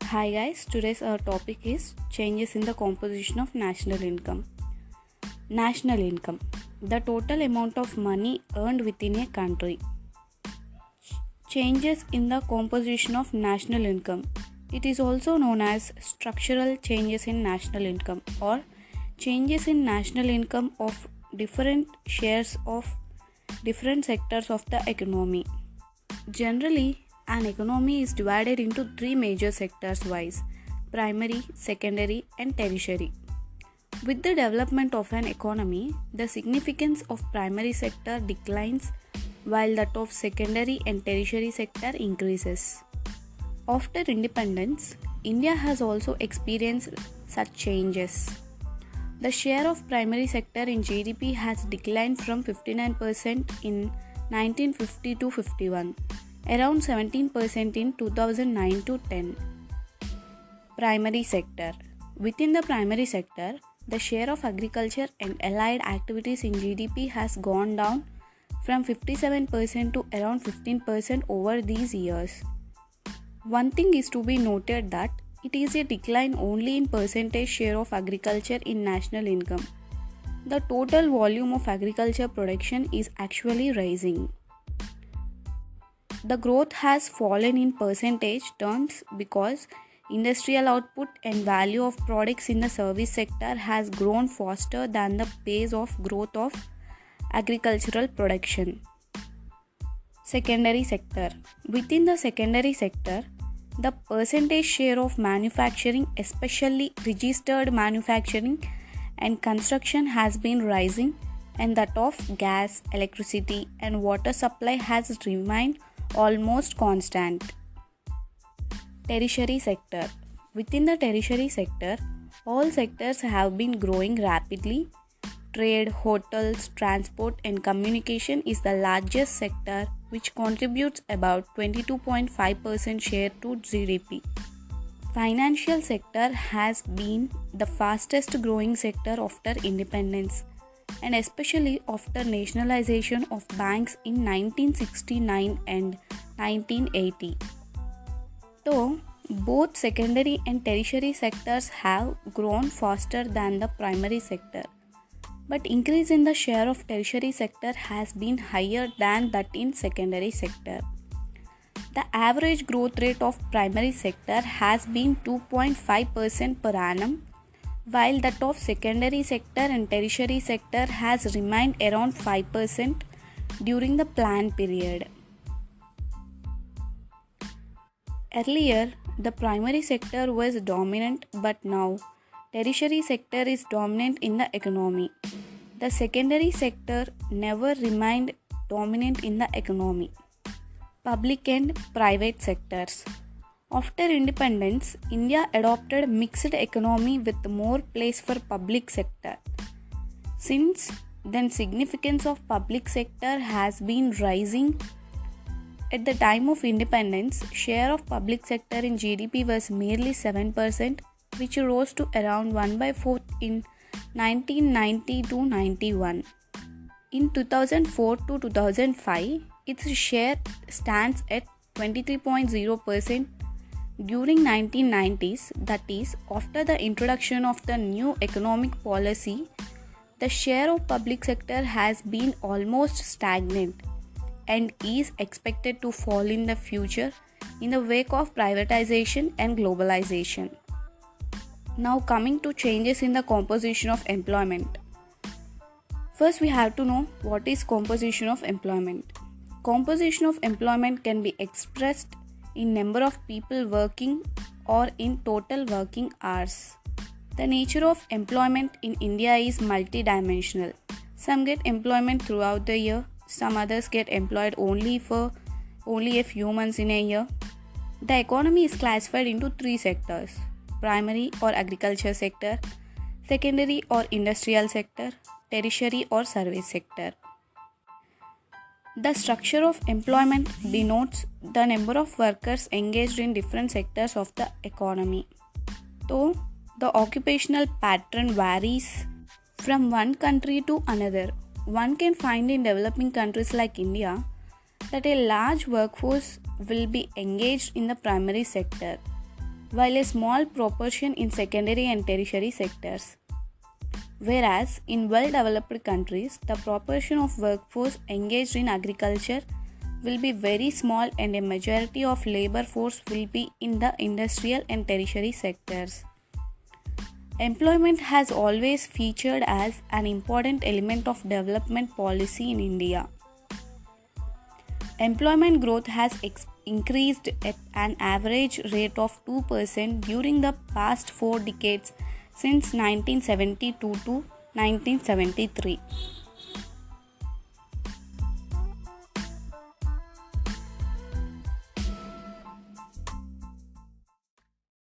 Hi guys, today's our topic is changes in the composition of national income. National income, the total amount of money earned within a country. Changes in the composition of national income. It is also known as structural changes in national income or changes in national income of different shares of different sectors of the economy. Generally, an economy is divided into three major sectors wise: primary, secondary, and tertiary. With the development of an economy, the significance of primary sector declines while that of secondary and tertiary sector increases. After independence, India has also experienced such changes. The share of primary sector in GDP has declined from 59% in 1950 to 51, around 17% in 2009 to 10. Primary sector. Within the primary sector, the share of agriculture and allied activities in GDP has gone down from 57% to around 15% over these years. One thing is to be noted that it is a decline only in percentage share of agriculture in national income. The total volume of agriculture production is actually rising. The growth has fallen in percentage terms because industrial output and value of products in the service sector has grown faster than the pace of growth of agricultural production. Secondary sector. Within the secondary sector, the percentage share of manufacturing, especially registered manufacturing and construction, has been rising, and that of gas, electricity, and water supply has remained almost constant. Tertiary sector. Within the tertiary sector, all sectors have been growing rapidly. Trade, hotels, transport, and communication is the largest sector, which contributes about 22.5% share to GDP. Financial sector has been the fastest growing sector after independence, and especially after nationalization of banks in 1969 and 1980. Though both secondary and tertiary sectors have grown faster than the primary sector, but increase in the share of tertiary sector has been higher than that in secondary sector. The average growth rate of primary sector has been 2.5% per annum, while that of secondary sector and tertiary sector has remained around 5% during the plan period. Earlier, the primary sector was dominant, but now tertiary sector is dominant in the economy. The secondary sector never remained dominant in the economy. Public and private sectors. After independence, India adopted mixed economy with more place for public sector. Since then, significance of public sector has been rising. At the time of independence, share of public sector in GDP was merely 7%, which rose to around 1/4 in 1990 to 91. In 2004 to 2005, its share stands at 23.0%. During 1990s, that is, after the introduction of the new economic policy, the share of public sector has been almost stagnant and is expected to fall in the future in the wake of privatization and globalization. Now coming to changes in the composition of employment. First, we have to know what is composition of employment. Composition of employment can be expressed in number of people working or in total working hours. The nature of employment in India is multidimensional. Some get employment throughout the year, some others get employed only a few months in a year. The economy is classified into three sectors: primary or agriculture sector, secondary or industrial sector, tertiary or service sector. The structure of employment denotes the number of workers engaged in different sectors of the economy. Though the occupational pattern varies from one country to another, one can find in developing countries like India that a large workforce will be engaged in the primary sector. while a small proportion in secondary and tertiary sectors. Whereas in well-developed countries, the proportion of workforce engaged in agriculture will be very small and a majority of labor force will be in the industrial and tertiary sectors. Employment has always featured as an important element of development policy in India. Employment growth has increased at an average rate of 2% during the past 4 decades since 1972 to 1973.